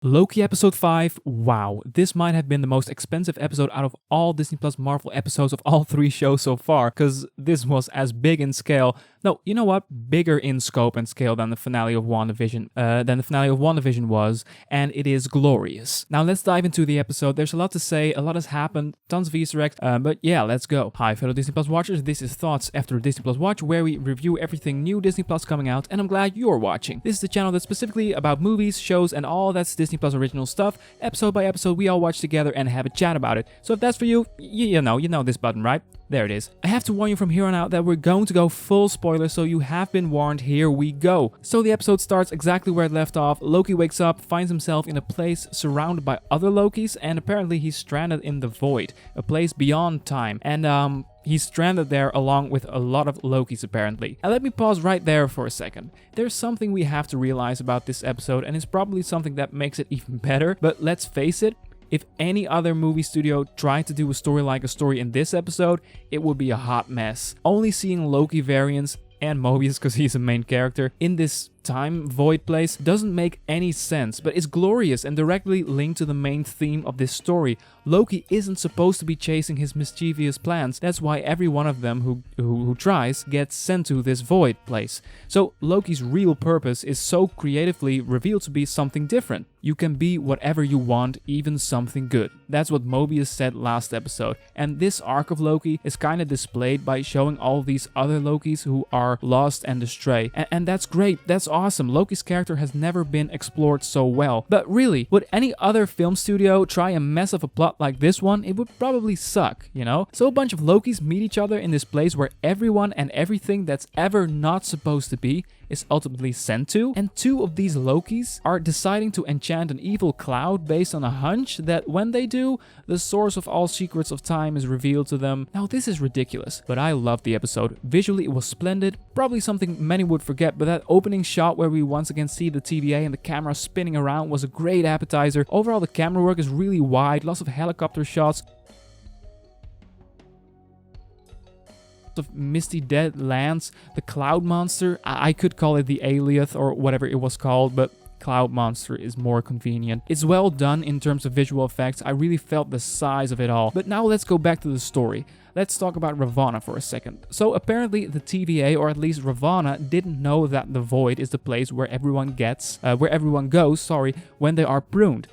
Loki episode 5, wow, this might have been the most expensive episode out of all Disney Plus Marvel episodes of all 3 shows so far, because this was as big in scale, no, you know what, bigger in scope and scale than the finale of WandaVision was, and it is glorious. Now let's dive into the episode. There's a lot to say, a lot has happened, tons of Easter eggs, but yeah, let's go. Hi fellow Disney Plus watchers, this is Thoughts After Disney Plus Watch, where we review everything new Disney Plus coming out, and I'm glad you're watching. This is the channel that's specifically about movies, shows, and all that's Disney Plus original stuff. Episode by episode, we all watch together and have a chat about it. So if that's for you, you know this button, right? There it is. I have to warn you from here on out that we're going to go full spoiler, so you have been warned. Here we go. So the episode starts exactly where it left off. Loki wakes up, finds himself in a place surrounded by other Lokis, and apparently he's stranded in the void, a place beyond time. And he's stranded there along with a lot of Lokis apparently. And let me pause right there for a second. There's something we have to realize about this episode, and it's probably something that makes it even better, but let's face it, if any other movie studio tried to do a story like a story in this episode, it would be a hot mess. Only seeing Loki variants and Mobius, because he's a main character, in this time void place doesn't make any sense, but it's glorious and directly linked to the main theme of this story. Loki isn't supposed to be chasing his mischievous plans. That's why every one of them who tries gets sent to this void place. So Loki's real purpose is so creatively revealed to be something different. You can be whatever you want, even something good. That's what Mobius said last episode. And this arc of Loki is kind of displayed by showing all these other Lokis who are lost and astray. And that's great. That's awesome. Loki's character has never been explored so well. But really, would any other film studio try a mess of a plot like this one? It would probably suck, you know? So a bunch of Lokis meet each other in this place where everyone and everything that's ever not supposed to be is ultimately sent to, and 2 of these Lokis are deciding to enchant an evil cloud based on a hunch that when they do, the source of all secrets of time is revealed to them. Now this is ridiculous, but I loved the episode. Visually it was splendid, probably something many would forget, but that opening shot where we once again see the TVA and the camera spinning around was a great appetizer. Overall the camera work is really wide, lots of helicopter shots, of misty dead lands, the cloud monster, I could call it the Alioth or whatever it was called, but cloud monster is more convenient. It's well done in terms of visual effects. I really felt the size of it all. But now let's go back to the story. Let's talk about Ravonna for a second. So apparently the TVA, or at least Ravonna, didn't know that the void is the place where everyone goes, when they are pruned.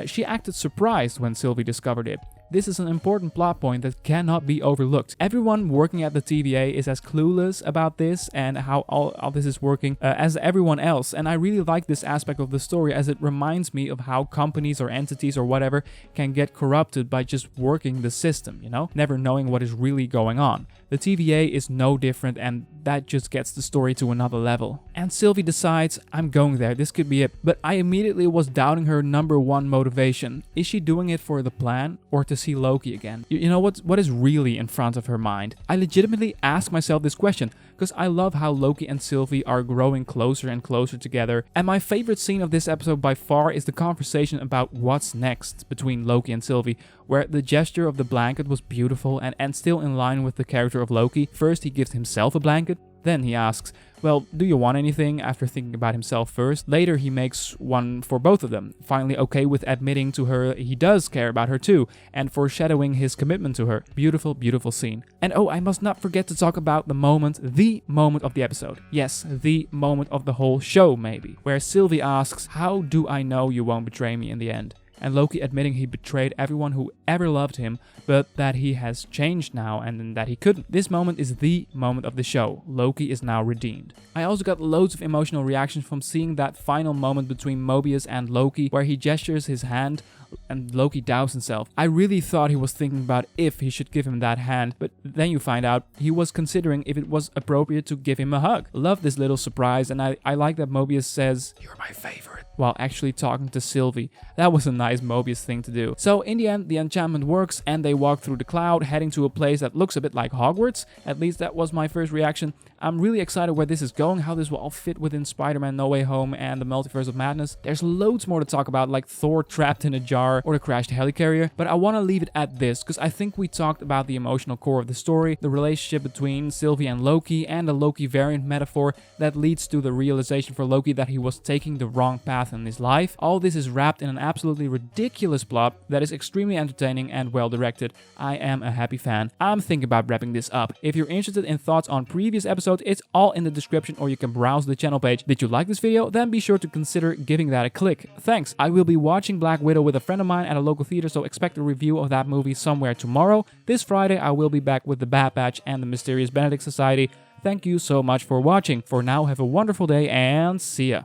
She acted surprised when Sylvie discovered it. This is an important plot point that cannot be overlooked. Everyone working at the TVA is as clueless about this and how all this is working as everyone else. And I really like this aspect of the story, as it reminds me of how companies or entities or whatever can get corrupted by just working the system, you know? Never knowing what is really going on. The TVA is no different, and that just gets the story to another level. And Sylvie decides, I'm going there, this could be it. But I immediately was doubting her number one motivation. Is she doing it for the plan or to see Loki again? You know what is really in front of her mind? I legitimately ask myself this question, because I love how Loki and Sylvie are growing closer and closer together. And my favorite scene of this episode by far is the conversation about what's next between Loki and Sylvie, where the gesture of the blanket was beautiful and still in line with the character of Loki. First he gives himself a blanket, then he asks, well, do you want anything, after thinking about himself first. Later he makes one for both of them, finally okay with admitting to her he does care about her too, and foreshadowing his commitment to her. Beautiful, beautiful scene. And oh, I must not forget to talk about the moment of the episode. Yes, the moment of the whole show maybe, where Sylvie asks, how do I know you won't betray me in the end? And Loki admitting he betrayed everyone who ever loved him, but that he has changed now and that he couldn't. This moment is the moment of the show. Loki is now redeemed. I also got loads of emotional reactions from seeing that final moment between Mobius and Loki, where he gestures his hand and Loki doubts himself. I really thought he was thinking about if he should give him that hand, but then you find out he was considering if it was appropriate to give him a hug. Love this little surprise, and I like that Mobius says, "You're my favorite," while actually talking to Sylvie. That was a nice Mobius thing to do. So in the end, the enchantment works and they walk through the cloud, heading to a place that looks a bit like Hogwarts. At least that was my first reaction. I'm really excited where this is going, how this will all fit within Spider-Man No Way Home and the Multiverse of Madness. There's loads more to talk about, like Thor trapped in a jar or the crashed helicarrier, but I want to leave it at this because I think we talked about the emotional core of the story, the relationship between Sylvie and Loki, and the Loki variant metaphor that leads to the realization for Loki that he was taking the wrong path in his life. All this is wrapped in an absolutely ridiculous plot that is extremely entertaining and well directed. I am a happy fan. I'm thinking about wrapping this up. If you're interested in thoughts on previous episodes, it's all in the description, or you can browse the channel page. Did you like this video? Then be sure to consider giving that a click. Thanks. I will be watching Black Widow with a friend of mine at a local theater, so expect a review of that movie somewhere tomorrow. This Friday, I will be back with The Bad Batch and the Mysterious Benedict Society. Thank you so much for watching. For now, have a wonderful day and see ya.